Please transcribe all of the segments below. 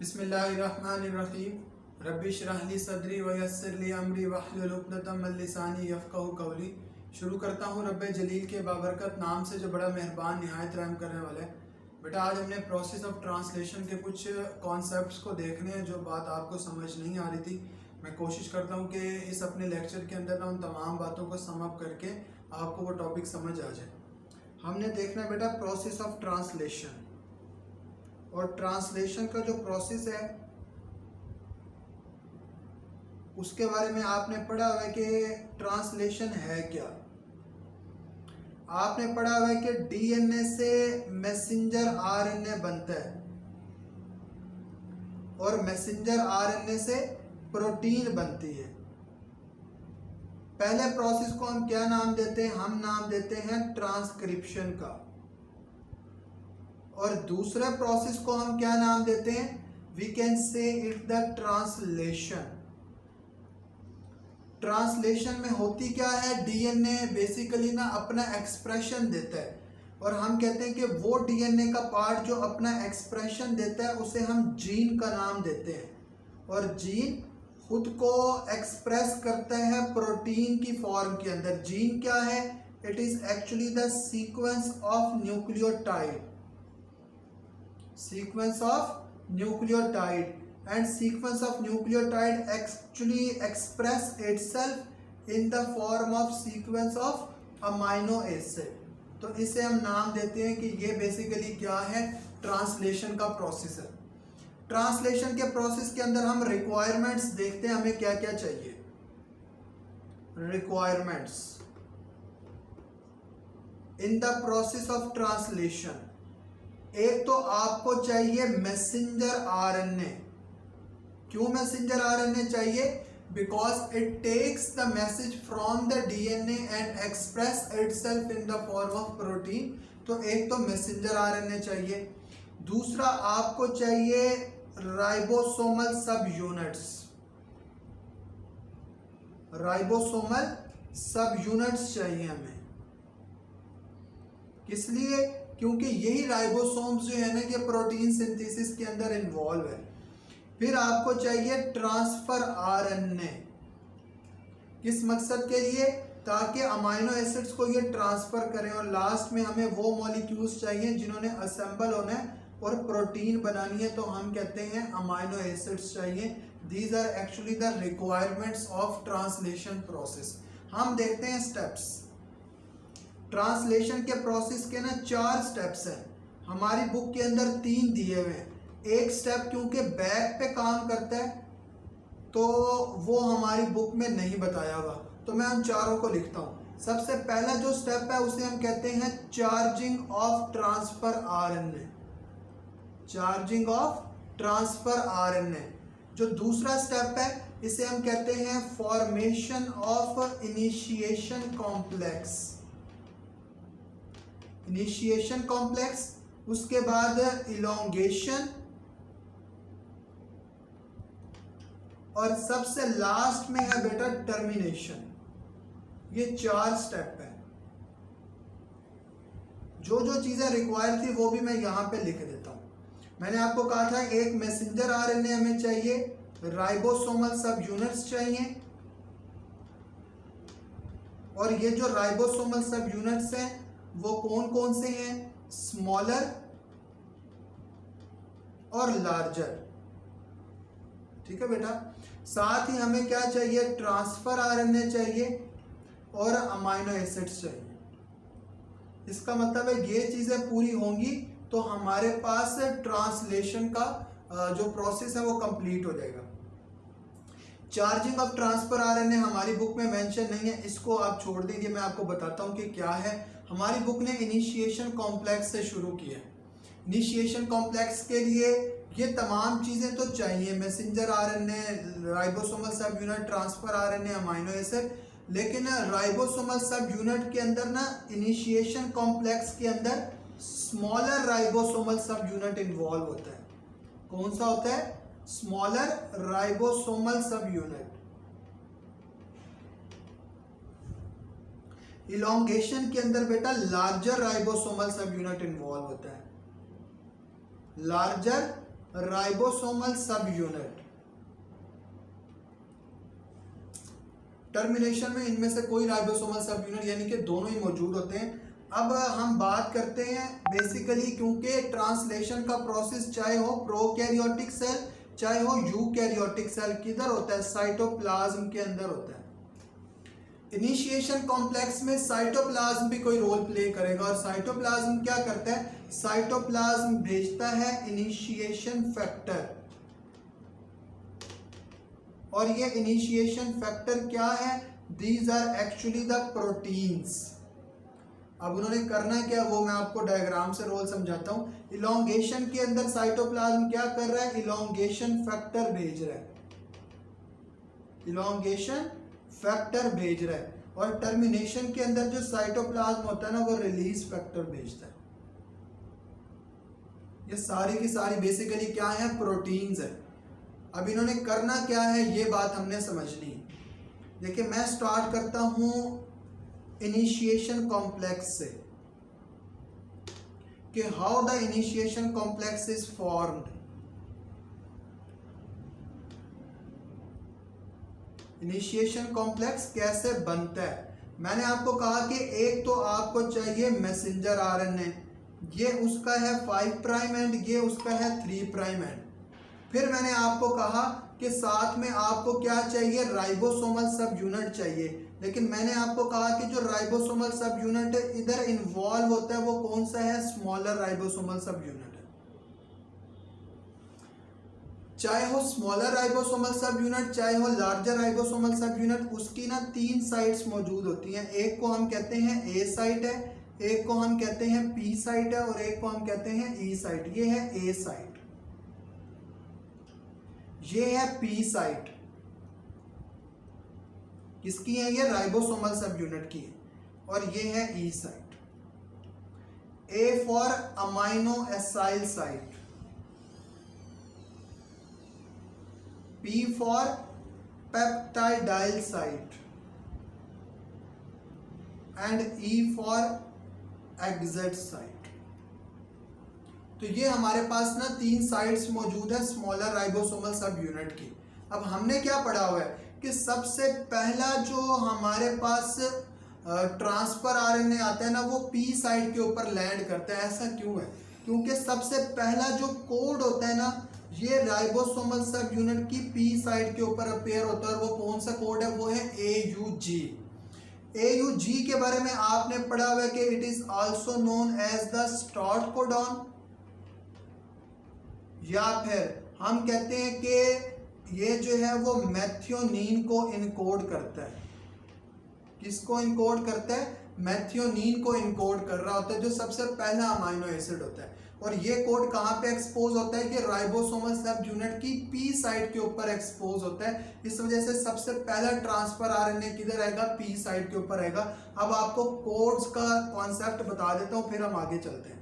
बिस्मिल्लाहिर्रहमानिर्रहीम रब्बि इश्रह ली सदरी व यस्सिर ली अमरी वहलुल उक़दतम मिन लिसानी यफ़क़हू क़ौली। शुरू करता हूँ रब्बे जलील के बाबरकत नाम से जो बड़ा मेहरबान निहायत रहम करने वाला है। बेटा आज हमने प्रोसेस ऑफ ट्रांसलेशन के कुछ कॉन्सेप्ट्स को देखने हैं जो बात आपको समझ नहीं आ रही थी। मैं कोशिश करता हूँ कि इस अपने लेक्चर के अंदर ना उन तमाम बातों को सम अप करके आपको वो टॉपिक समझ आ जाए। हमने देखना है बेटा प्रोसेस ऑफ ट्रांसलेशन, और ट्रांसलेशन का जो प्रोसेस है उसके बारे में आपने पढ़ा हुआ है कि ट्रांसलेशन है क्या। आपने पढ़ा हुआ है कि डीएनए से मैसेंजर आरएनए बनता है और मैसेंजर आरएनए से प्रोटीन बनती है। पहले प्रोसेस को हम क्या नाम देते हैं? हम नाम देते हैं ट्रांसक्रिप्शन का। और दूसरे प्रोसेस को हम क्या नाम देते हैं? We can say it the translation. Translation में होती क्या है? डीएनए बेसिकली ना अपना एक्सप्रेशन देता है, और हम कहते हैं कि वो डीएनए का पार्ट जो अपना एक्सप्रेशन देता है उसे हम जीन का नाम देते हैं। और जीन खुद को एक्सप्रेस करता है प्रोटीन की फॉर्म के अंदर। जीन क्या है? It is actually the sequence of nucleotide, sequence of nucleotide, and sequence of nucleotide actually express itself in the form of sequence of amino acid। तो इसे हम नाम देते हैं कि ये बेसिकली क्या है? ट्रांसलेशन का प्रोसेस है। ट्रांसलेशन के प्रोसेस के अंदर हम रिक्वायरमेंट्स देखते हैं, हमें क्या क्या चाहिए। Requirements in the process of translation. एक तो आपको चाहिए मैसेंजर आरएनए। क्यों मैसेंजर आरएनए चाहिए? Because it takes the message from the DNA and express itself in the form of protein. तो एक तो मैसेंजर आरएनए चाहिए। दूसरा आपको चाहिए राइबोसोमल सब यूनिट्स। राइबोसोमल सब यूनिट्स चाहिए हमें। किस लिए? क्योंकि यही राइबोसोम्स जो है ना कि प्रोटीन सिंथेसिस के अंदर इन्वॉल्व है। फिर आपको चाहिए ट्रांसफर आरएनए। किस मकसद के लिए? ताकि अमाइनो एसिड्स को ये ट्रांसफर करें। और लास्ट में हमें वो मॉलिक्यूल्स चाहिए जिन्होंने असेंबल होना है और प्रोटीन बनानी है, तो हम कहते हैं अमाइनो एसिड्स चाहिए। These are actually the requirements of translation process. हम देखते हैं स्टेप्स। ट्रांसलेशन के प्रोसेस के ना 4 स्टेप्स हैं। हमारी बुक के अंदर 3 दिए हुए हैं। एक स्टेप क्योंकि बैक पे काम करता है तो वो हमारी बुक में नहीं बताया हुआ, तो मैं उन चारों को लिखता हूँ। सबसे पहला जो स्टेप है उसे हम कहते हैं charging of transfer RNA. Charging of transfer RNA. जो दूसरा स्टेप है इसे हम कहते हैं formation of initiation complex. Initiation complex, उसके बाद इलोंगेशन, और सबसे लास्ट में है बेटा टर्मिनेशन। ये 4 स्टेप है। जो जो चीजें रिक्वायर थी वो भी मैं यहां पे लिख देता हूं। मैंने आपको कहा था एक मैसेंजर आरएनए हमें चाहिए, राइबोसोमल सब यूनिट्स चाहिए, और ये जो राइबोसोमल सब यूनिट्स हैं वो कौन कौन से हैं? स्मॉलर और लार्जर। ठीक है बेटा। साथ ही हमें क्या चाहिए? ट्रांसफर आरएनए चाहिए और अमाइनो एसिड्स चाहिए। इसका मतलब है ये चीजें पूरी होंगी तो हमारे पास ट्रांसलेशन का जो प्रोसेस है वो कंप्लीट हो जाएगा। चार्जिंग ऑफ ट्रांसफर आरएनए हमारी बुक में मेंशन नहीं है, इसको आप छोड़ दीजिए। मैं आपको बताता हूं कि क्या है। हमारी बुक ने इनिशिएशन कॉम्प्लेक्स से शुरू किया। इनिशिएशन कॉम्प्लेक्स के लिए ये तमाम चीजें तो चाहिए, मैसेंजर आरएनए, राइबोसोमल सब unit, transfer RNA, amino acid. लेकिन राइबोसोमल सब यूनिट के अंदर ना इनिशिएशन कॉम्प्लेक्स के अंदर स्मॉलर राइबोसोमल सब यूनिट इन्वॉल्व होता है। कौन सा होता है? स्मॉलर राइबोसोमल सब यूनिट। इलोंगेशन के अंदर बेटा लार्जर राइबोसोमल सब यूनिट इन्वॉल्व होता है। लार्जर राइबोसोमल सब यूनिट। टर्मिनेशन में इनमें से कोई राइबोसोमल सब यूनिट यानी कि दोनों ही मौजूद होते हैं। अब हम बात करते हैं बेसिकली, क्योंकि ट्रांसलेशन का प्रोसेस चाहे हो प्रोकैरियोटिक सेल चाहे हो यूकैरियोटिक सेल, किधर होता है? साइटोप्लाज्म के अंदर होता है। इनिशिएशन कॉम्प्लेक्स में साइटोप्लाज्म भी कोई रोल प्ले करेगा, और साइटोप्लाज्म क्या करता है? साइटोप्लाज्म भेजता है इनिशिएशन फैक्टर, और ये इनिशिएशन फैक्टर क्या है? These are actually the proteins. अब उन्होंने करना क्या, वो मैं आपको डायग्राम से रोल समझाता हूँ। इलोंगेशन के अंदर साइटोप्लाज्म क्या कर रहा है? इलोंगेशन फैक्टर भेज रहा है, इलोंगेशन फैक्टर भेज रहा है। और टर्मिनेशन के अंदर जो साइटोप्लाज्म होता है ना, वो रिलीज फैक्टर भेजता है। ये सारी की सारी बेसिकली क्या है? प्रोटीन्स है। अब इन्होंने करना क्या है, ये बात हमने समझनी। देखिए मैं स्टार्ट करता हूं इनिशिएशन कॉम्प्लेक्स से, कि how the initiation complex is formed. Initiation complex कैसे बनता है? मैंने आपको कहा कि एक तो आपको चाहिए मैसेंजर आरएनए, ये उसका है 5 प्राइम एंड ये उसका है 3 प्राइम एंड। फिर मैंने आपको कहा कि साथ में आपको क्या चाहिए? राइबोसोमल सब यूनिट चाहिए। लेकिन मैंने आपको कहा कि जो राइबोसोमल सब यूनिट इधर इन्वॉल्व होता है वो कौन सा है? स्मॉलर राइबोसोमल सब यूनिट है। चाहे हो स्मॉलर राइबोसोमल सब यूनिट चाहे हो लार्जर राइबोसोमल सब यूनिट, उसकी ना 3 साइट्स मौजूद होती हैं। एक को हम कहते हैं ए साइट है, एक को हम कहते हैं पी साइट है, और एक को हम कहते हैं ई साइट। ये है ए साइट, ये है पी साइट। किसकी है? ये राइबोसोमल सब यूनिट की है। और ये है E site. A for aminoacyl site, P for peptidyl site, and E for exit site. तो ये हमारे पास ना 3 साइट्स मौजूद है स्मॉलर राइबोसोमल सब यूनिट की। अब हमने क्या पढ़ा हुआ है कि सबसे पहला जो हमारे पास ट्रांसफर आरएनए आता है ना, वो पी साइट के ऊपर लैंड करता है। ऐसा क्यों है? क्योंकि सबसे पहला जो कोड होता है ना, ये राइबोसोमल सब यूनिट की पी साइट के ऊपर अपेयर होता है। और वो कौन सा कोड है? वो है AUG। AUG के बारे में आपने पढ़ा हुआ है कि it is also known as the start codon, या फिर हम कहते हैं कि ये जो है वो मेथियोनीन को इनकोड करता है। किसको इनकोड करता है? मेथियोनीन को इनकोड कर रहा होता है, जो सबसे पहला अमाइनो एसिड होता है। और ये कोड कहाँ पे एक्सपोज होता है? कि राइबोसोमल सब यूनिट की पी साइट के ऊपर एक्सपोज होता है। इस वजह से सबसे पहला ट्रांसफर आरएनए किधर आएगा? पी साइट के ऊपर आएगा। अब आपको कोड्स का कॉन्सेप्ट बता देता हूँ, फिर हम आगे चलते हैं।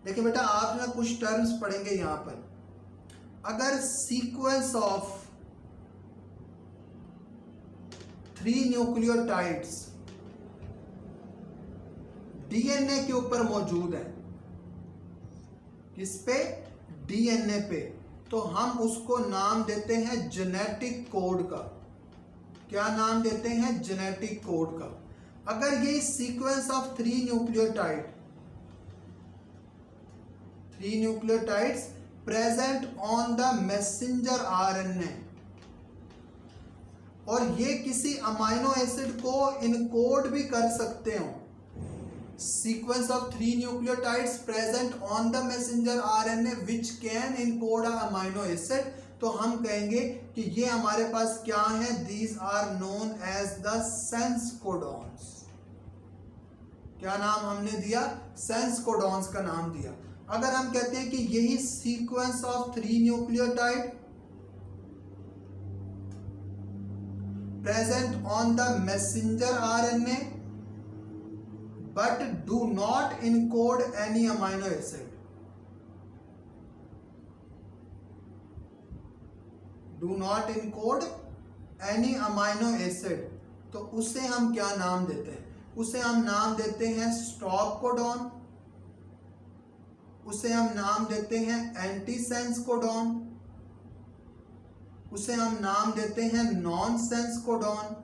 देखिए बेटा, आप ना कुछ टर्म्स पढ़ेंगे यहाँ पर। अगर सीक्वेंस ऑफ 3 न्यूक्लियोटाइड्स डीएनए के ऊपर मौजूद है, किस पे? डीएनए पे, तो हम उसको नाम देते हैं जेनेटिक कोड का। क्या नाम देते हैं? जेनेटिक कोड का। अगर ये sequence of 3 nucleotides present on the messenger RNA, और ये किसी अमाइनो एसिड को इनकोड भी कर सकते हो। Sequence of 3 nucleotides present on the messenger RNA which can encode a amino acid, तो हम कहेंगे कि ये हमारे पास क्या है? These are known as the sense codons. क्या नाम हमने दिया? सेंस कोडॉन्स का नाम दिया। अगर हम कहते हैं कि यही sequence of 3 nucleotide present on the messenger RNA but do not encode any amino acid, do not encode any amino acid, तो उसे हम क्या नाम देते हैं? उसे हम नाम देते हैं स्टॉप कोडॉन, उसे हम नाम देते हैं एंटीसेंस कोडॉन, उसे हम नाम देते हैं नॉनसेंस कोडॉन,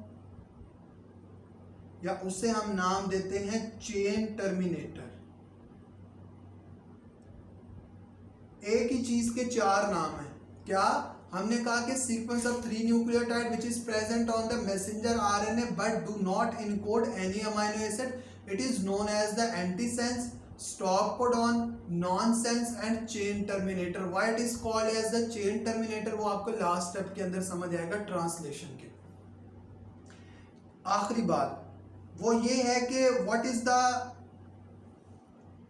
या उसे हम नाम देते हैं चेन टर्मिनेटर। एक ही चीज के चार नाम हैं। क्या हमने कहा कि sequence of 3 nucleotide which is present on the messenger RNA but do not encode any amino acid, it is known as the antisense, stop codon, nonsense and chain terminator. Why it is called as the chain terminator वो आपको last step के अंदर समझ आएगा translation के। आखिरी बात वो ये है कि व्हाट इज द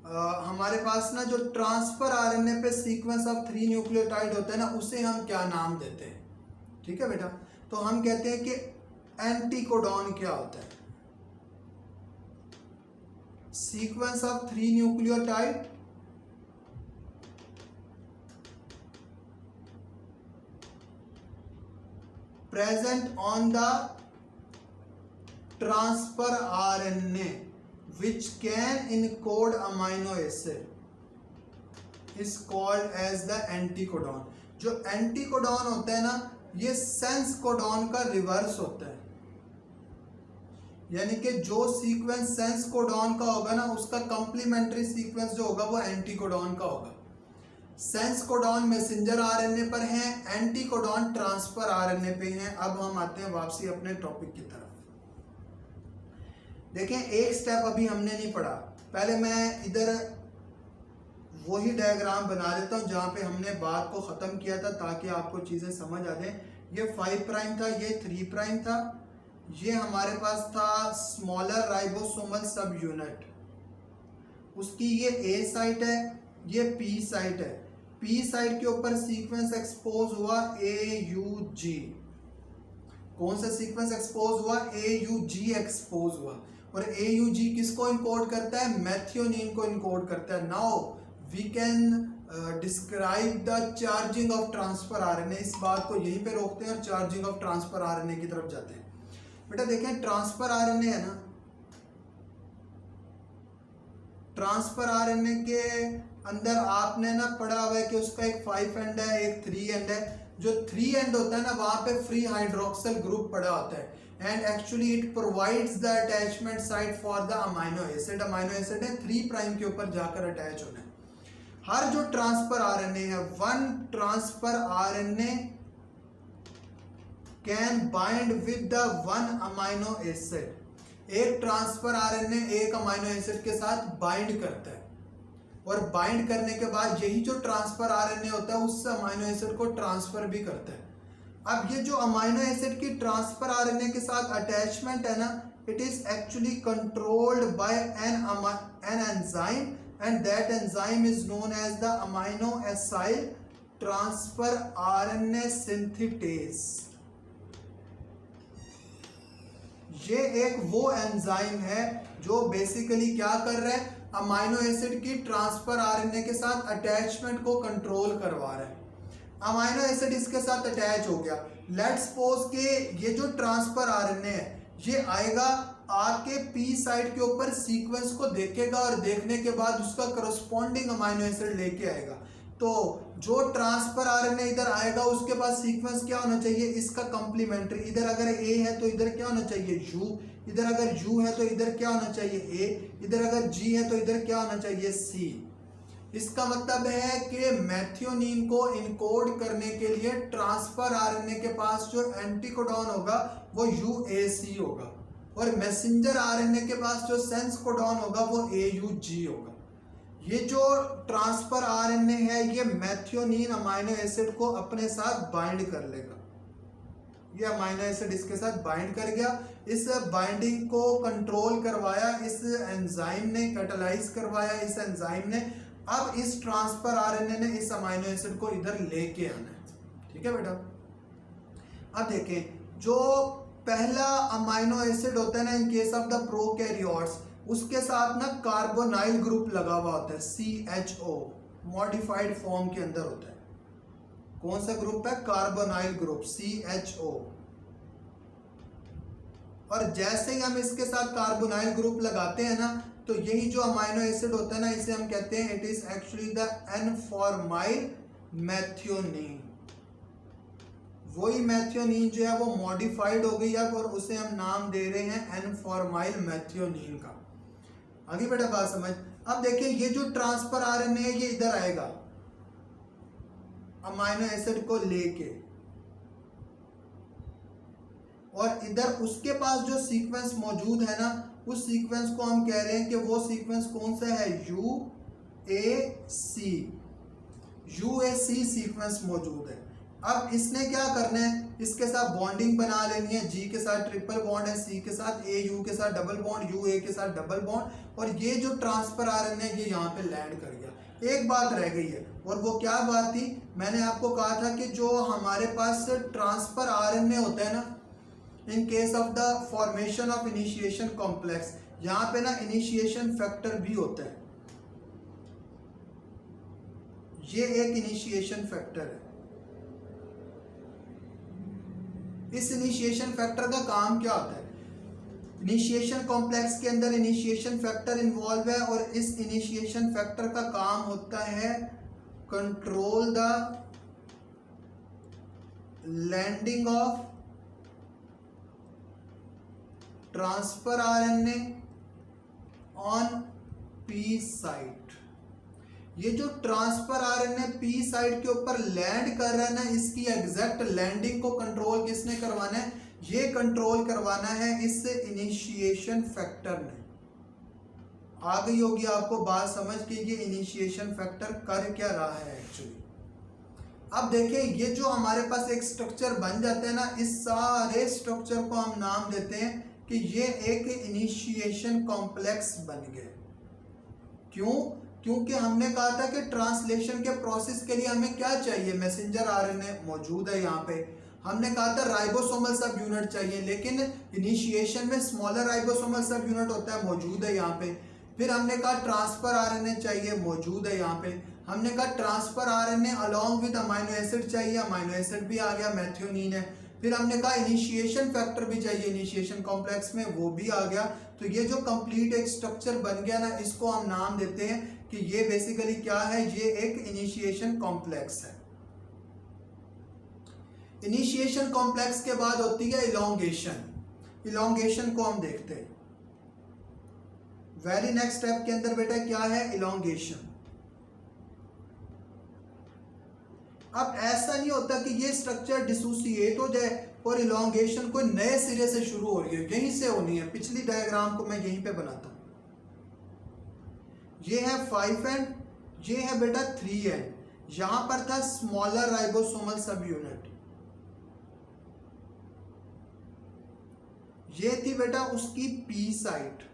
हमारे पास ना जो ट्रांसफर आरएनए पे सीक्वेंस ऑफ 3 न्यूक्लियोटाइड होता है ना, उसे हम क्या नाम देते हैं? ठीक है बेटा, तो हम कहते हैं कि एंटीकोडॉन क्या होता है? Sequence of 3 nucleotide present on the transfer RNA which can encode amino acid is called as the anticodon। जो एंटीकोडॉन होता है ना, ये सेंस कोडॉन का रिवर्स होता है, यानी कि जो सीक्वेंस सेंस कोडॉन का होगा ना, उसका कंप्लीमेंट्री सीक्वेंस जो होगा वो एंटीकोडॉन का होगा। सेंस कोडॉन मैसेंजर आरएनए पर है, एंटीकोडॉन ट्रांसफर आरएनए पे है। अब हम आते हैं वापसी अपने टॉपिक की तरफ। देखें, एक स्टेप अभी हमने नहीं पढ़ा। पहले मैं इधर वही डायग्राम बना देता हूं जहां पे हमने बात को ख़त्म किया था, ताकि आपको चीज़ें समझ आ जाए। ये 5 प्राइम था, ये 3 प्राइम था, ये हमारे पास था स्मॉलर राइबोसोमल सब यूनिट, उसकी ये ए साइट है, ये पी साइट है। पी साइट के ऊपर सीक्वेंस एक्सपोज हुआ AUG। कौन सा सीक्वेंस एक्सपोज हुआ? AUG एक्सपोज हुआ। और AUG किसको इनकोड करता है? मेथियोनिन को इनकोड करता है। Now we can describe the charging of transfer RNA. इस बात को यहीं पे रोकते हैं और चार्जिंग ऑफ ट्रांसफर आरएनए की तरफ जाते हैं। बेटा देखें, ट्रांसफर आरएनए है ना, ट्रांसफर आरएनए के अंदर आपने ना पढ़ा हुआ है कि उसका एक 5 एंड है, एक 3 एंड है। जो 3 एंड होता है ना, वहां पे फ्री हाइड्रोक्सिल ग्रुप पड़ा होता है, and actually it provides the attachment site for the amino acid. Amino acid है 3 प्राइम के ऊपर जाकर अटैच होना है। हर जो ट्रांसफर आरएनए है, one transfer RNA can bind with the one amino acid. एक ट्रांसफर आरएनए एक अमाइनो एसिड के साथ बाइंड करता है, और बाइंड करने के बाद यही जो ट्रांसफर आरएनए होता है उस अमाइनो एसिड को ट्रांसफर भी करता है। अब ये जो अमाइनो एसिड की ट्रांसफर आरएनए के साथ अटैचमेंट है ना, it is actually controlled by an enzyme, and that enzyme is known as the aminoacyl transfer RNA synthetase. ये एक वो एंजाइम है जो बेसिकली क्या कर रहा है? अमाइनो एसिड की ट्रांसफर आरएनए के साथ अटैचमेंट को कंट्रोल करवा रहा है। अमाइनो एसिड इसके साथ अटैच हो गया। लेट्स सपोज के ये जो ट्रांसफर आरएनए है, ये आएगा, आके पी साइट के ऊपर सीक्वेंस को देखेगा, और देखने के बाद उसका करस्पॉन्डिंग अमाइनो एसिड लेके आएगा। तो जो ट्रांसफर आरएनए इधर आएगा, उसके पास सीक्वेंस क्या होना चाहिए? इसका कंप्लीमेंट्री। इधर अगर ए है तो इधर क्या होना चाहिए? यू। इधर अगर यू है तो इधर क्या होना चाहिए? ए। इधर अगर जी है तो इधर क्या होना चाहिए? सी। इसका मतलब है कि मेथियोनिन को इनकोड करने के लिए ट्रांसफर आरएनए के पास जो एंटीकोडॉन होगा वो UAC होगा, और मैसेंजर आरएनए के पास जो सेंस कोडॉन होगा वो AUG होगा। ये जो ट्रांसफर आरएनए है, ये मेथियोनिन अमाइनो एसिड को अपने साथ बाइंड कर लेगा। ये अमाइनो एसिड इसके साथ बाइंड कर गया, इस बाइंडिंग को कंट्रोल करवाया इस एंजाइम ने, कैटालाइज करवाया इस एंजाइम ने। अब इस ट्रांसफर आरएनए ने इस अमाइनो एसिड को इधर लेके आना है। ठीक है बेटा, अब देखें, जो पहला अमाइनो एसिड होता है ना, in case of the prokaryotes, उसके साथ ना कार्बोनाइल ग्रुप लगा हुआ होता है, CHO, मॉडिफाइड फॉर्म के अंदर होता है। कौन सा ग्रुप है? Carbonyl group, CHO। और जैसे ही हम इसके साथ कार्बोनाइल ग्रुप लगाते हैं ना, तो यही जो अमाइनो एसिड होता है ना, इसे हम कहते हैं it is actually the N formyl methionine. वही मैथियोनीन जो है वो मॉडिफाइड हो गई अब, और उसे हम नाम दे रहे हैं एन फॉर्माइल मैथियोनीन का। आगे बेटा बात समझ। अब देखिए ये जो ट्रांसफर आरएनए है ये इधर आएगा अमाइनो एसिड को लेके, और इधर उसके पास जो सीक्वेंस मौजूद है ना, उस सीक्वेंस को हम कह रहे हैं कि वो सीक्वेंस कौन सा है, यूएसी सीक्वेंस मौजूद है। अब इसने क्या करना है, इसके साथ बॉन्डिंग बना लेनी है। जी के साथ ट्रिपल बॉन्ड है, सी के साथ ए, यू के साथ डबल बॉन्ड, यू ए के साथ डबल बॉन्ड, और ये जो ट्रांसफर आरएनए है ये यहाँ पे लैंड कर गया। एक बात रह गई है, और वो क्या बात थी, मैंने आपको कहा था कि जो हमारे पास ट्रांसफर आरएनए होता है ना, in case of the formation of initiation complex, यहाँ पे ना इनिशिएशन फैक्टर भी होता है। ये एक इनिशिएशन फैक्टर है। इस इनिशिएशन फैक्टर का काम क्या होता है, इनिशिएशन कॉम्प्लेक्स के अंदर इनिशिएशन फैक्टर इन्वॉल्व है, और इस इनिशिएशन फैक्टर का काम होता है control the landing of transfer RNA on P site. ये जो ट्रांसफर आरएनए पी साइट के ऊपर लैंड कर रहा है ना, इसकी एग्जैक्ट लैंडिंग को कंट्रोल किसने करवाना है, ये कंट्रोल करवाना है इस इनिशिएशन फैक्टर ने। आ गई होगी आपको बात समझ के ये इनिशिएशन फैक्टर कर क्या रहा है एक्चुअली। अब देखिए ये जो हमारे पास एक स्ट्रक्चर बन जाता है ना, इस सारे स्ट्रक्चर को हम नाम देते हैं कि ये एक इनिशिएशन कॉम्प्लेक्स बन गए। क्यों? क्योंकि हमने कहा था कि ट्रांसलेशन के प्रोसेस के लिए हमें क्या चाहिए, मैसेंजर आरएनए मौजूद है यहाँ पे। हमने कहा था राइबोसोमल सब यूनिट चाहिए, लेकिन इनिशिएशन में स्मॉलर राइबोसोमल सब यूनिट होता है, मौजूद है यहाँ पे। फिर हमने कहा ट्रांसफर आरएनए चाहिए, मौजूद है यहाँ पे। हमने कहा transfer RNA along with amino acid चाहिए, अमाइनो एसिड भी आ गया, मैथियोनीन है। फिर हमने कहा इनिशिएशन फैक्टर भी चाहिए इनिशिएशन कॉम्प्लेक्स में, वो भी आ गया। तो ये जो कंप्लीट एक स्ट्रक्चर बन गया ना, इसको हम नाम देते हैं कि ये बेसिकली क्या है, ये एक इनिशिएशन कॉम्प्लेक्स है। इनिशिएशन कॉम्प्लेक्स के बाद होती है इलोंगेशन। इलोंगेशन को हम देखते हैं। वेरी नेक्स्ट स्टेप के अंदर बेटा क्या है, इलोंगेशन। अब ऐसा नहीं होता कि ये स्ट्रक्चर डिसोसिएट हो जाए और इलोंगेशन कोई नए सिरे से शुरू हो रही है, यहीं से होनी है। पिछली डायग्राम को मैं यहीं पे बनाता हूं। ये है 5 एंड, ये है बेटा 3 एंड। यहां पर था स्मॉलर राइबोसोमल सब यूनिट, ये थी बेटा उसकी पी साइट।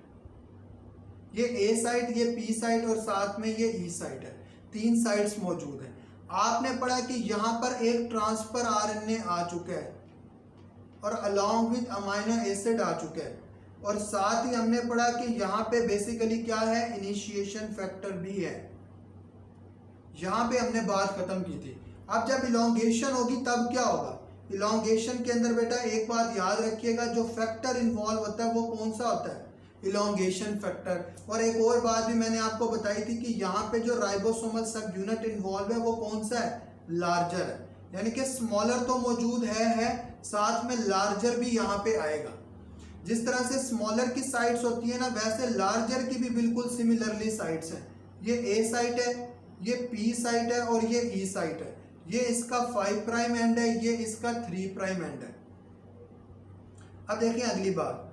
ये ए साइट, ये पी साइट, और साथ में ये ई साइट है। 3 साइट्स मौजूद है। आपने पढ़ा कि यहां पर एक ट्रांसफर आरएनए आ चुका है और अलोंग विद अमाइनो एसिड आ चुका है, और साथ ही हमने पढ़ा कि यहाँ पे बेसिकली क्या है, इनिशिएशन फैक्टर भी है। यहाँ पे हमने बात खत्म की थी। अब जब इलोंगेशन होगी तब क्या होगा, इलोंगेशन के अंदर बेटा एक बात याद रखिएगा, जो फैक्टर इन्वॉल्व होता है वो कौन सा होता है, इलोंगेशन फैक्टर। और एक और बात भी मैंने आपको बताई थी कि यहाँ पे जो राइबोसोमल सब यूनिट इन्वॉल्व है वो कौन सा है, लार्जर है। यानी कि स्मॉलर तो मौजूद है, साथ में लार्जर भी यहाँ पे आएगा। जिस तरह से स्मॉलर की साइट्स होती है ना, वैसे लार्जर की भी बिल्कुल सिमिलरली साइट्स हैं। ये ए साइट है, ये पी साइट है, और ये ई साइट है। ये इसका 5 प्राइम एंड है, ये इसका 3 प्राइम एंड है। अब देखिए अगली बात,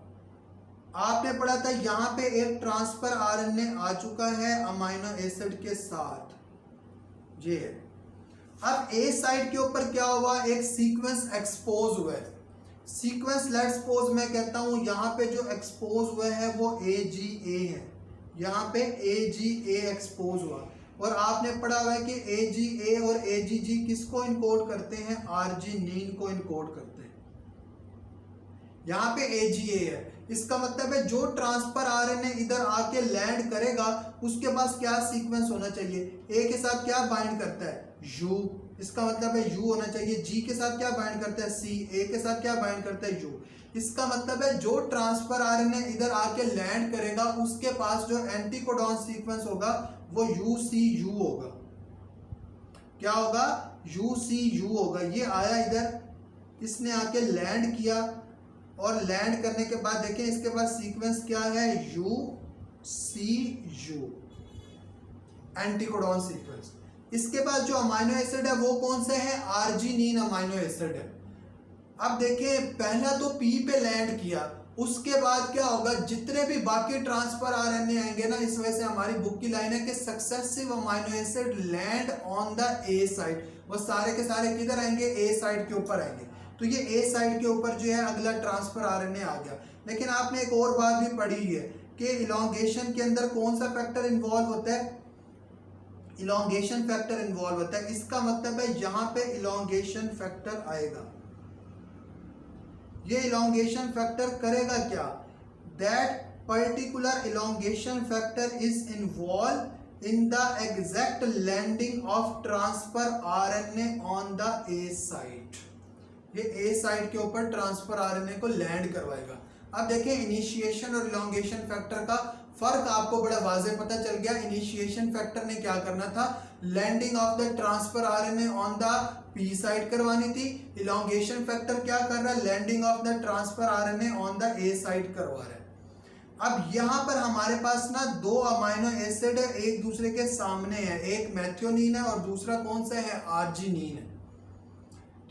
आपने पढ़ा था यहाँ पे एक ट्रांसफर आरएनए आ चुका है अमाइनो एसिड के साथ, ये है। अब ए साइड के ऊपर क्या हुआ, एक सीक्वेंस एक्सपोज हुआ है। सीक्वेंस लेट्स सपोज मैं कहता हूं यहाँ पे जो एक्सपोज हुआ है वो AGA है। यहाँ पे AGA एक्सपोज हुआ, और आपने पढ़ा हुआ है कि AGA और AGG किसको इनकोड करते हैं, आर्जिनिन को इनकोड करते हैं। यहाँ पे AGA है, इसका मतलब है जो ट्रांसफर आरएनए इधर आके लैंड करेगा उसके पास क्या सीक्वेंस होना चाहिए, ए के साथ क्या बाइंड करता है, U, इसका मतलब है U होना चाहिए। G के साथ क्या बाइंड करता है, C, A के साथ क्या बाइंड करता है, U। इसका मतलब है जो ट्रांसफर आरएनए इधर आके लैंड करेगा उसके पास जो एंटीकोडॉन सीक्वेंस होगा वो UCU होगा। क्या होगा? UCU होगा। ये आया इधर, इसने आके लैंड किया और लैंड करने के बाद देखें इसके पास सीक्वेंस क्या है? UCU, anticodon sequence. इसके बाद जो अमाइनो एसिड है वो कौन से है? आर्जिनिन अमाइनो एसिड है। अब देखें पहला तो P पे लैंड किया, उसके बाद क्या होगा? जितने भी बाकी ट्रांसफर आरएनए आएंगे ना, इस वजह से हमारी बुक की लाइन है कि successive amino acid land on the A side, वो सारे के सारे किधर आएंगे? A साइड के ऊपर आएंगे। तो ये A साइड के ऊपर जो है अगला ट्रांसफर आरएनए आ गया। लेकिन आपने एक और बात भी पढ़ी है कि इलॉन्गेशन के अंदर कौन सा फैक्टर इन्वॉल्व होता है? इलॉन्गेशन फैक्टर इन्वॉल्व होता है। इसका मतलब है यहाँ पे इलॉन्गेशन फैक्टर आएगा। ये इलॉन्गेशन फैक्टर करेगा क्या? That particular elongation factor is involve in the exact landing of transfer RNA on the A site. ये A साइट के ऊपर ट्रांसफर आरएनए को लैंड करवाएगा। अब देखें इनिशिएशन और इलॉन्गेशन फैक्टर का फर्क आपको बड़ा वाज़ेह पता चल गया। इनिशिएशन फैक्टर ने क्या करना था? Landing of the transfer RNA on the P side करवानी थी। इलॉन्गेशन फैक्टर क्या कर रहा है? Landing of the transfer RNA on the A side करवा रहा है। अब यहाँ पर हमारे पास ना दो अमाइनो एसिड एक दूसरे के सामने है, एक मेथियोनीन है और दूसरा कौन सा है? आर्जिनिन है।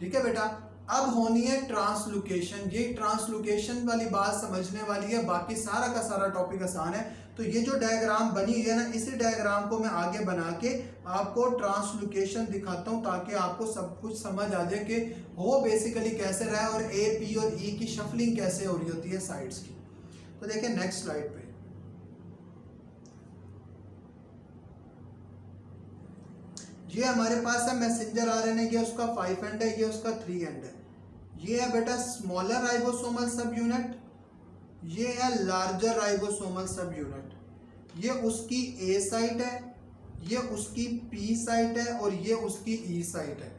ठीक है बेटा, अब होनी है ट्रांसलोकेशन। ये ट्रांसलोकेशन वाली बात समझने वाली है, बाकी सारा का सारा टॉपिक आसान है। तो ये जो डायग्राम बनी है ना, इसी डायग्राम को मैं आगे बना के आपको ट्रांसलोकेशन दिखाता हूँ ताकि आपको सब कुछ समझ आ जाए कि वो बेसिकली कैसे रहा है और A, P और E की शफलिंग कैसे हो रही होती है साइड्स की। तो देखिए नेक्स्ट स्लाइड पे, ये हमारे पास है मैसेंजर आरएनए, ये उसका 5 एंड है, ये उसका 3 एंड है। ये है बेटा स्मॉलर राइबोसोमल सब यूनिट, ये है लार्जर राइबोसोमल सब यूनिट। ये उसकी A साइट है, ये उसकी P साइट है और ये उसकी E साइट है।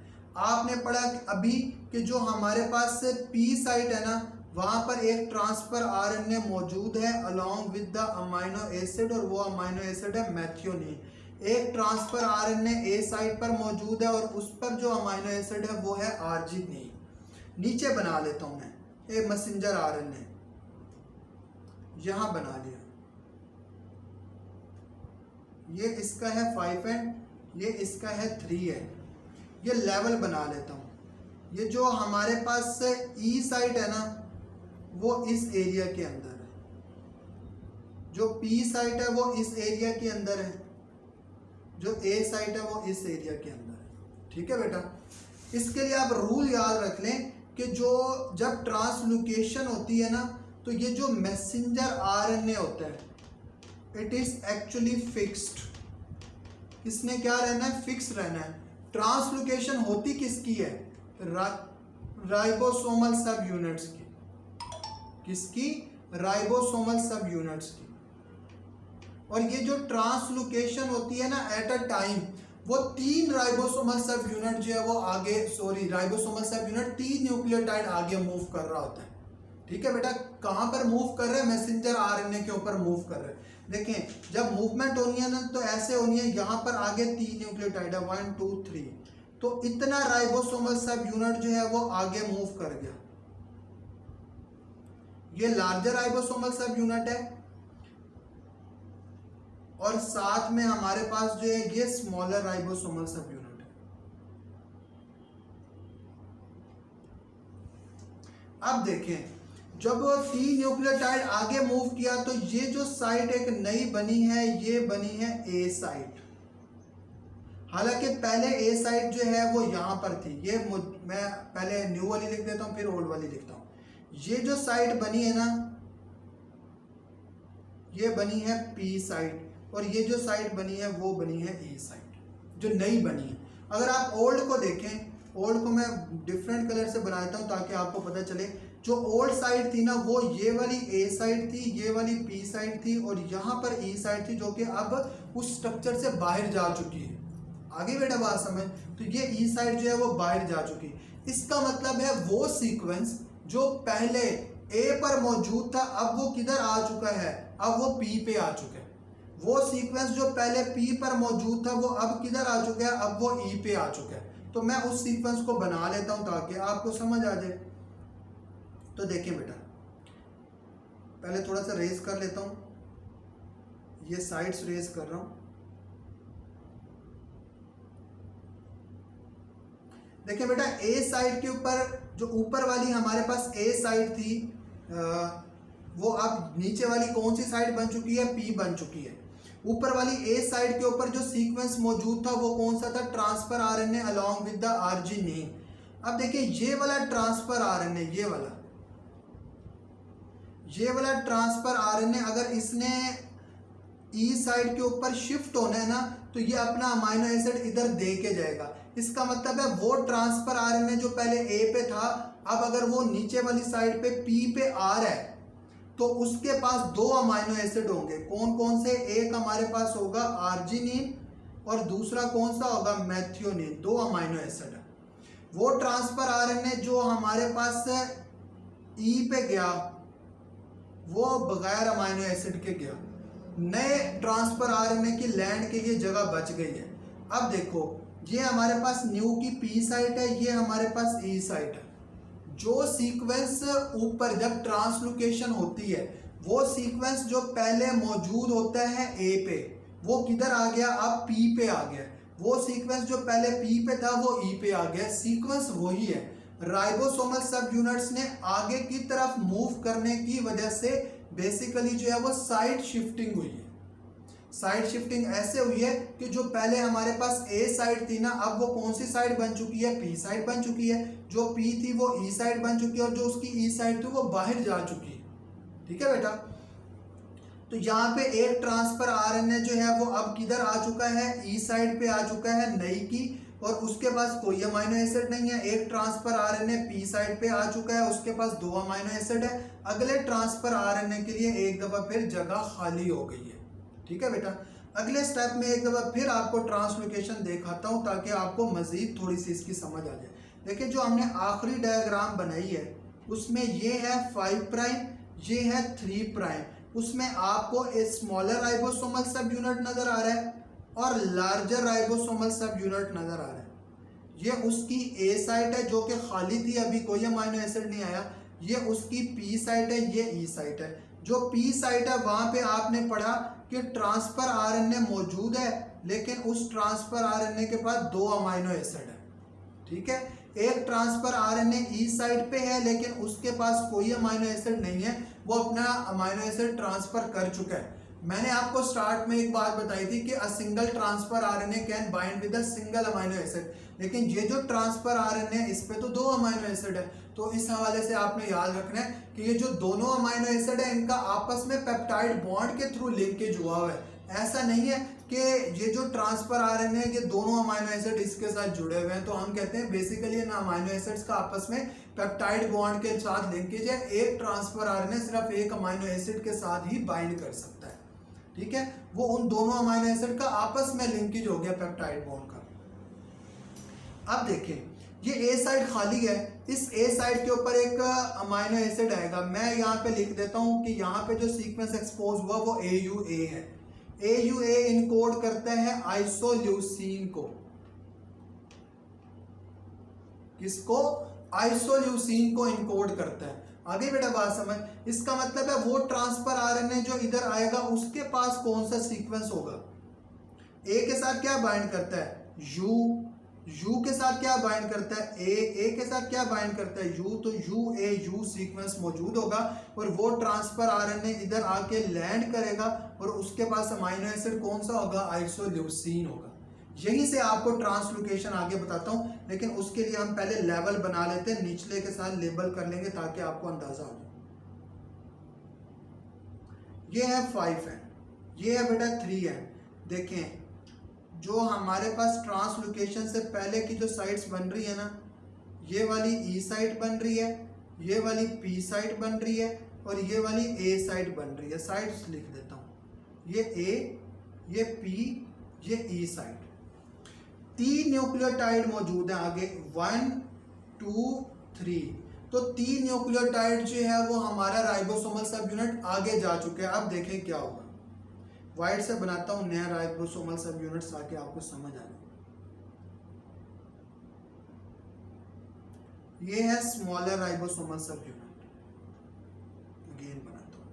आपने पढ़ा अभी कि जो हमारे पास P साइट है ना, वहाँ पर एक ट्रांसफर आरएनए मौजूद है along with the amino acid और वो अमाइनो एसिड है मेथियोनीन। एक ट्रांसफर आरएनए A साइट पर मौजूद है और उस पर जो अमाइनो एसिड है वो है आर्जिनिन। नीचे बना लेता हूँ मैं एक मैसेंजर आरएनए, यहाँ बना लिया। ये इसका है 5 एंड, ये इसका है 3 एंड। ये लेवल बना लेता हूँ। ये जो हमारे पास E साइट है ना, वो इस एरिया के अंदर है। जो P साइट है वो इस एरिया के अंदर है, जो A साइट है वो इस एरिया के अंदर है। ठीक है बेटा, इसके लिए आप रूल याद रख लें कि जो जब ट्रांसलोकेशन होती है ना, तो ये जो मैसेंजर आरएनए होता है इट इज एक्चुअली फिक्स्ड। इसने क्या रहना है? फिक्स रहना है। ट्रांसलोकेशन होती किसकी है? राइबोसोमल सब यूनिट्स की। किसकी? राइबोसोमल सब यूनिट्स की। और ये जो ट्रांसलोकेशन होती है ना एट अ टाइम, वो 3 राइबोसोमल सब यूनिट जो है वो आगे, राइबोसोमल सब यूनिट 3 न्यूक्लियोटाइड आगे मूव कर रहा होता है। ठीक है बेटा, कहाँ पर मूव कर रहे हैं? मैसेंजर आरएनए के ऊपर मूव कर रहे हैं। देखें जब मूवमेंट होनी है ना तो ऐसे होनी है, यहाँ पर आगे 3 न्यूक्लियोटाइड है 1 2 3, तो इतना राइबोसोमल सब यूनिट जो है वो आगे मूव कर गया। ये लार्जर राइबोसोमल सब यूनिट है और साथ में हमारे पास जो है ये स्मॉलर राइबोसोमल सब यूनिट है। अब देखें जब 3 न्यूक्लियोटाइड आगे मूव किया तो ये जो साइट एक नई बनी है, ये बनी है A साइट। हालांकि पहले A साइट जो है वो यहां पर थी, ये मैं पहले न्यू वाली लिख देता हूं फिर ओल्ड वाली लिखता हूं। ये जो साइट बनी है ना, ये बनी है P साइट और ये जो साइट बनी है वो बनी है E साइट, जो नई बनी है। अगर आप ओल्ड को देखें, ओल्ड को मैं डिफरेंट कलर से बनाता हूं ताकि आपको पता चले। जो ओल्ड साइड थी ना वो ये वाली A साइड थी, ये वाली P साइड थी और यहाँ पर E साइड थी जो कि अब उस स्ट्रक्चर से बाहर जा चुकी है। आगे बेटा बात समझ, तो ये E साइड जो है वो बाहर जा चुकी है। इसका मतलब है वो सीक्वेंस जो पहले ए पर मौजूद था अब वो किधर आ चुका है, अब वो पी पे आ चुका है। वो सीक्वेंस जो पहले पी पर मौजूद था वो अब किधर आ चुका है, अब वो ई पे आ चुका है। तो मैं उस सीक्वेंस को बना लेता हूं ताकि आपको समझ आ जाए। तो देखिए बेटा, पहले थोड़ा सा रेज कर लेता हूं, ये साइड्स रेज कर रहा हूं। देखिए बेटा, ए साइड के ऊपर जो ऊपर वाली हमारे पास ए साइड थी वो अब नीचे वाली कौन सी साइड बन चुकी है, पी बन चुकी है। ऊपर वाली ए साइड के ऊपर जो सीक्वेंस मौजूद था वो कौन सा था, transfer RNA along with the arginine. अब देखिए ये वाला ट्रांसफर आरएनए, ये वाला ट्रांसफर आरएनए अगर इसने ई साइड के ऊपर शिफ्ट होना है ना तो ये अपना अमाइनो एसिड इधर दे के जाएगा। इसका मतलब है वो ट्रांसफर आरएनए जो पहले ए पे था अब अगर वो नीचे वाली साइड पे पी पे आ रहा है तो उसके पास दो अमाइनो एसिड होंगे। कौन कौन से, एक हमारे पास होगा आर्जिनिन और दूसरा कौन सा होगा, मैथियोनिन। दो अमाइनो एसिड है। वो ट्रांसफर आरएनए जो हमारे पास ई पे गया वो बगैर अमाइनो एसिड के गया, नए ट्रांसफर आरएनए की लैंड के लिए जगह बच गई है। अब देखो ये हमारे पास न्यू की पी साइट है, ये हमारे पास ई साइट है। जो सीक्वेंस ऊपर जब ट्रांसलोकेशन होती है वो सीक्वेंस जो पहले मौजूद होता है ए पे वो किधर आ गया, अब पी पे आ गया। वो सीक्वेंस जो पहले पी पे था वो ई पे आ गया। सीक्वेंस वही है। राइबोसोमल सब यूनिट्स ने आगे की तरफ मूव करने की वजह से बेसिकली जो है वो साइड शिफ्टिंग हुई है। साइड शिफ्टिंग ऐसे हुई है कि जो पहले हमारे पास ए साइड थी ना अब वो कौन सी साइड बन चुकी है, पी साइड बन चुकी है। जो पी थी वो ई साइड बन चुकी है और जो उसकी ई साइड थी वो बाहर जा चुकी है। ठीक है बेटा, तो यहाँ पे एक ट्रांसफर आरएनए जो है वो अब किधर आ चुका है, ई साइड पे आ चुका है नई की, और उसके पास कोई अमाइनो एसिड नहीं है। एक ट्रांसफर आरएनए पी साइड पे आ चुका है, उसके पास दो अमाइनो एसिड है। अगले ट्रांसफर आरएनए के लिए एक दफा फिर जगह खाली हो गई है। ठीक है बेटा, अगले स्टेप में एक दफा फिर आपको ट्रांसलोकेशन दिखाता हूं ताकि आपको मजीद थोड़ी सी इसकी समझ आ जाए। देखिए जो हमने आखिरी डायग्राम बनाई है उसमें ये है 5 प्राइम, ये है 3 प्राइम। उसमें आपको एक स्मॉलर राइबोसोमल सब यूनिट नजर आ रहा है और लार्जर राइबोसोमल सब यूनिट नजर आ रहा है। ये उसकी ए साइट है जो कि खाली थी, अभी कोई अमाइनो एसिड नहीं आया। ये उसकी पी साइट है, ये ई साइट है। जो पी साइट है वहां पे आपने पढ़ा कि ट्रांसफर आरएनए मौजूद है लेकिन उस ट्रांसफर आरएनए के पास दो अमाइनो एसिड है। ठीक है, एक ट्रांसफर आरएनए ई साइड पे है लेकिन उसके पास कोई अमाइनो एसिड नहीं है, वो अपना अमाइनो एसिड ट्रांसफर कर चुका है। मैंने आपको स्टार्ट में एक बात बताई थी कि a single transfer RNA can bind with a single amino acid, लेकिन ये जो ट्रांसफर आरएनए इस पे तो दो अमाइनो एसिड है। तो इस हवाले से आपने याद रखना है कि ये जो दोनों अमाइनो एसिड है इनका आपस में पेप्टाइड बॉन्ड के थ्रू लिंकेज हुआ हुआ है। ऐसा नहीं है कि ये जो ट्रांसफर आरएनए है ये दोनों अमाइनो एसिड इसके साथ जुड़े हुए हैं। तो हम कहते हैं बेसिकली इन अमाइनो एसिड्स का आपस में पेप्टाइड बॉन्ड के साथ लिंकेज है। एक ट्रांसफर आरएनए सिर्फ एक अमाइनो एसिड के साथ ही बाइंड कर सकता है। ठीक है, वो उन दोनों अमाइनो एसिड का आपस में लिंकेज हो गया पेप्टाइड बॉन्ड का। अब देखिए ये ए साइड खाली है, इस ए साइड के ऊपर एक अमाइनो एसिड आएगा। मैं यहाँ पे लिख देता हूँ कि यहाँ पे जो सीक्वेंस एक्सपोज हुआ वो AUA है। AUA इनकोड करता है आइसोल्यूसिन को। किसको? आइसोल्यूसिन को इनकोड करता है। आगे बेटा बात समझ। इसका मतलब है वो ट्रांसफर आरएनए जो इधर आएगा उसके पास कौन सा सीक्वेंस होगा, ए के साथ क्या बाइंड करता है, यू के साथ क्या बाइंड करता है, ए के साथ क्या बाइंड करता है, यू। तो UAU सीक्वेंस मौजूद होगा और वो ट्रांसफर आरएनए इधर आके लैंड करेगा और उसके पास अमाइनो एसिड कौन सा होगा, आइसोल्यूसिन होगा। यहीं से आपको ट्रांसलोकेशन आगे बताता हूं, लेकिन उसके लिए हम पहले लेवल बना लेते हैं, निचले के साथ लेबल कर लेंगे ताकि आपको अंदाजा हो जाए। ये है 5 है, ये है बेटा 3 है। देखें जो हमारे पास ट्रांसलोकेशन से पहले की जो साइट्स बन रही है ना, ये वाली ई साइट बन रही है, ये वाली पी साइट बन रही है और ये वाली ए साइट बन रही है। साइट्स लिख देता हूं, ये ए, ये पी, ये ई साइट। 3 न्यूक्लियोटाइड मौजूद है आगे, 1 2 3। तो 3 न्यूक्लियोटाइड जो है वो हमारा राइबोसोमल सब यूनिट आगे जा चुके हैं। अब देखें क्या होगा, वाइट से बनाता हूं नया राइबोसोमल सब यूनिट ताकि आपको समझ आए। ये है स्मॉलर राइबोसोमल सब यूनिट, अगेन बनाता हूं।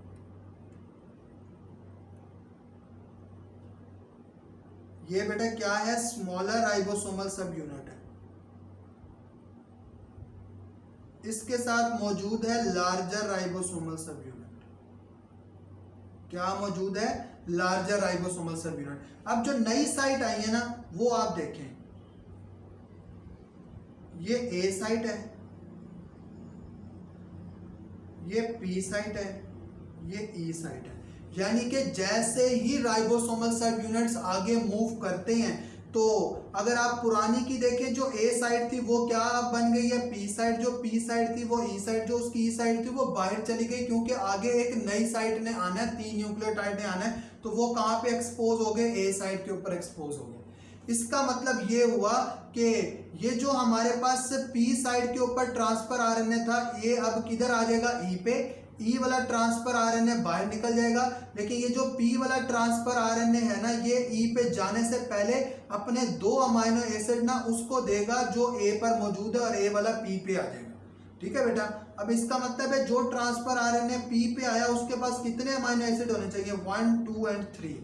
ये बेटा क्या है, स्मॉलर राइबोसोमल सब यूनिट है। इसके साथ मौजूद है लार्जर राइबोसोमल सब यूनिट। क्या मौजूद है, लार्जर राइबोसोमल सब यूनिट। अब जो नई साइट आई है ना वो आप देखें, ये ए साइट है, ये पी साइट है, ये ई साइट है। यानी कि जैसे ही राइबोसोमल सब यूनिट्स आगे मूव करते हैं, तो अगर आप पुरानी की देखें, जो ए साइड थी वो क्या बन गई है, पी साइड। जो पी साइड थी वो ई साइड, जो उसकी ई साइड थी वो बाहर चली गई, क्योंकि आगे एक नई साइड ने आना है, 3 न्यूक्लियोटाइड ने आना है, तो वो कहाँ पे एक्सपोज हो गए, ए साइड के ऊपर एक्सपोज हो गए। इसका मतलब ये हुआ कि ये जो हमारे पास पी साइड के ऊपर ट्रांसफर आरएनए था, ये अब किधर आ जाएगा, ई पे। ई वाला ट्रांसफर आरएनए बाहर निकल जाएगा, लेकिन ये जो पी वाला ट्रांसफर आरएनए है ना, ये ई पे जाने से पहले अपने 2 अमाइनो एसिड ना उसको देगा जो ए पर मौजूद है, और ए वाला पी पे आ जाएगा। ठीक है बेटा। अब इसका मतलब है जो ट्रांसफर आरएनए पी पे आया उसके पास कितने अमाइनो एसिड होने चाहिए, 1, 2 एंड 3,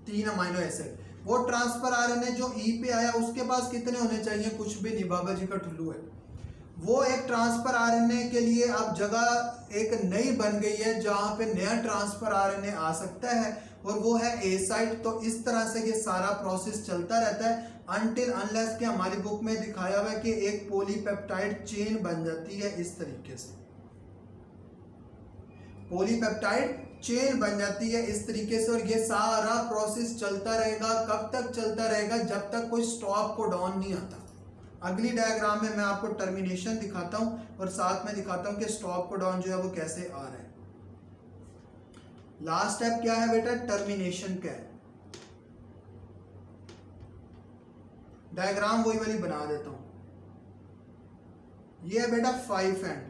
3 अमाइनो एसिड। वो ट्रांसफर आरएनए जो ई पे आया उसके पास कितने होने चाहिए, कुछ भी नहीं, बाबा जी का ठुल्लू है। वो एक ट्रांसफर आरएनए के लिए अब जगह एक नई बन गई है जहां पे नया ट्रांसफर आरएनए आ सकता है, और वो है ए साइट। तो इस तरह से ये सारा प्रोसेस चलता रहता है अनटिल अनलेस के हमारी बुक में दिखाया हुआ है कि एक पॉलीपेप्टाइड चेन बन जाती है इस तरीके से, पॉलीपेप्टाइड चेन बन जाती है इस तरीके से। और ये सारा प्रोसेस चलता रहेगा, कब तक चलता रहेगा, जब तक कोई स्टॉप को डाउन नहीं आता। अगली डायग्राम में मैं आपको टर्मिनेशन दिखाता हूं और साथ में दिखाता हूं कि स्टॉप को डाउन जो है वो कैसे आ रहा है। लास्ट स्टेप क्या है बेटा, टर्मिनेशन क्या है। डायग्राम वही वाली बना देता हूं। ये है बेटा 5 एंड,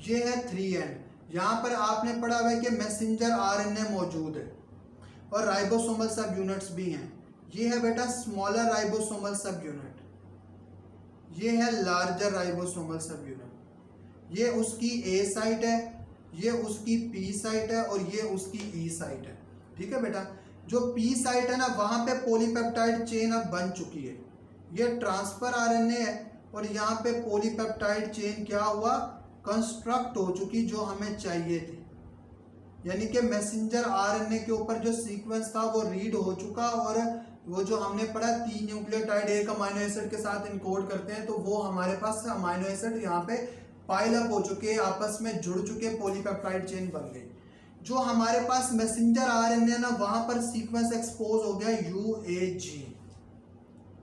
ये है 3 एंड। यहां पर आपने पढ़ा हुआ है कि मैसेंजर आरएनए मौजूद है और राइबोसोमल सब यूनिट्स भी हैं। ये है बेटा स्मॉलर राइबोसोमल सब यूनिट, ये है लार्जर राइबोसोमल सब यूनिट। ये उसकी ए साइट है, ये उसकी पी साइट है, और ये उसकी ई साइट है। ठीक है बेटा। जो पी साइट है ना वहां पे पॉलीपेप्टाइड चेन अब बन चुकी है, ये ट्रांसफर आरएनए है, और यहाँ पे पॉलीपेप्टाइड चेन क्या हुआ, कंस्ट्रक्ट हो चुकी, जो हमें चाहिए थी। यानी कि मैसेंजर आरएनए के ऊपर जो सीक्वेंस था वो रीड हो चुका, और वो जो हमने पढ़ा 3 न्यूक्लियोटाइड एक अमाइनो एसिड के साथ इनकोड करते हैं, तो वो हमारे पास अमाइनो एसिड यहाँ पे पाइल अप हो चुके, आपस में जुड़ चुके, पॉलीपेप्टाइड चेन बन गई। जो हमारे पास मैसेंजर आरएनए ना वहां पर सीक्वेंस एक्सपोज हो गया UAG।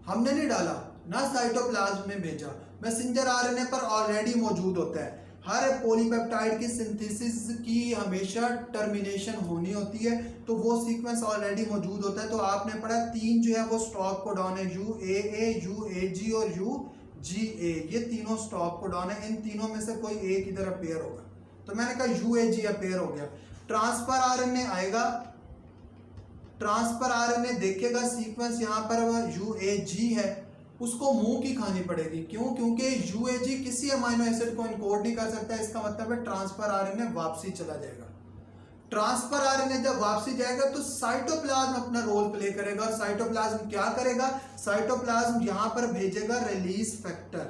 हमने नहीं डाला ना, साइटोप्लाज्म में भेजा, मैसेंजर आरएनए पर ऑलरेडी मौजूद होता है। हर पॉलीपेप्टाइड की सिंथेसिस की हमेशा टर्मिनेशन होनी होती है, तो वो सीक्वेंस ऑलरेडी मौजूद होता है। तो आपने पढ़ा 3 जो है वो स्टॉप को डाउन है, UAA, UAG और UGA, ये तीनों स्टॉप को डाउन है। इन तीनों में से कोई एक इधर अपेयर होगा, तो मैंने कहा UAG अपेयर हो गया। ट्रांसफर आरएनए आएगा, ट्रांसफर आरएनए देखेगा सीक्वेंस यहाँ पर UAG है, उसको मुंह की खानी पड़ेगी। क्यों? क्योंकि UAG किसी अमाइनो एसिड को इनकोड नहीं कर सकता। इसका मतलब है ट्रांसफर आरएनए वापसी चला जाएगा। ट्रांसफर आरएनए जब वापसी जाएगा तो साइटोप्लाज्म अपना रोल प्ले करेगा, और साइटोप्लाज्म क्या करेगा, साइटोप्लाज्म यहाँ पर भेजेगा रिलीज फैक्टर,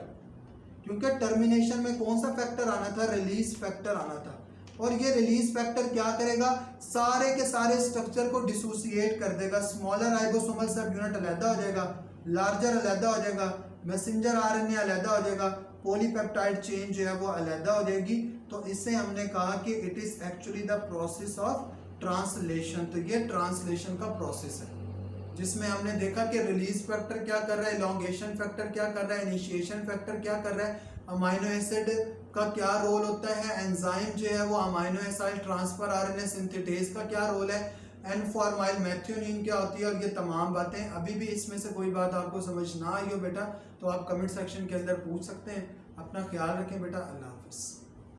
क्योंकि टर्मिनेशन में कौन सा फैक्टर आना था, रिलीज फैक्टर आना था। और ये रिलीज फैक्टर क्या करेगा, सारे के सारे स्ट्रक्चर को डिसोसिएट कर देगा। स्मॉलर राइबोसोमल सब यूनिट अलग हो जाएगा, लार्जर अलग हो जाएगा, मैसेंजर आरएनए अलग हो जाएगा, पॉलीपेप्टाइड चेन जो है वो अलग हो जाएगी। तो इससे हमने कहा कि it is actually the process of translation. तो ये ट्रांसलेशन का प्रोसेस है जिसमें हमने देखा कि रिलीज फैक्टर क्या कर रहा है, इलॉन्गेशन फैक्टर क्या कर रहा है, इनिशिएशन फैक्टर क्या कर रहा है, अमाइनो एसिड का क्या रोल होता है, एंजाइम जो है वो amino acid transfer RNA synthetase का क्या रोल है, एन फॉर्माइल मेथियोनिन क्या होती है, और ये तमाम बातें। अभी भी इसमें से कोई बात आपको समझ ना आई हो बेटा तो आप कमेंट सेक्शन के अंदर पूछ सकते हैं। अपना ख्याल रखें बेटा, अल्लाह हाफिज़।